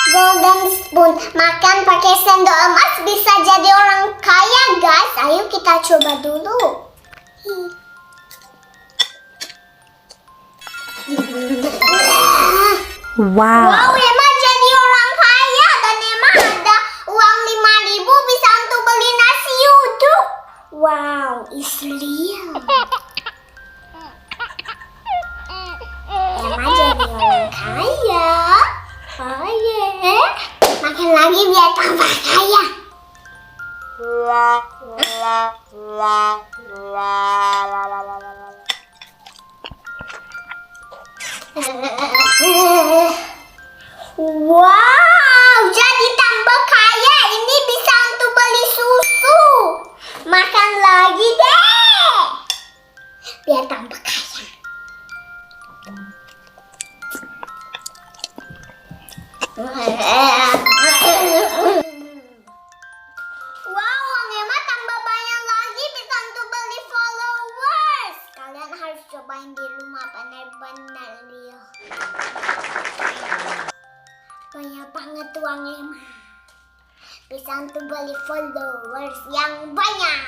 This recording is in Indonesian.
Golden spoon, makan pakai sendok emas bisa jadi orang kaya, guys. Ayo kita coba dulu. Wow, Emma jadi orang kaya dan Emma ada uang 5.000 bisa untuk beli nasi uduk. Wow, is real. Emma jadi orang kaya. Oh yeah. Makan lagi biar tambah kaya. Wow, jadi tambah kaya. Ini bisa untuk beli susu. Makan lagi deh. Biar tambah kaya. Wow, Emma tambah banyak lagi bisa untuk beli followers. Kalian harus cobain di rumah, benar-benar real. Banyak banget uang Emma. Bisa untuk beli followers yang banyak.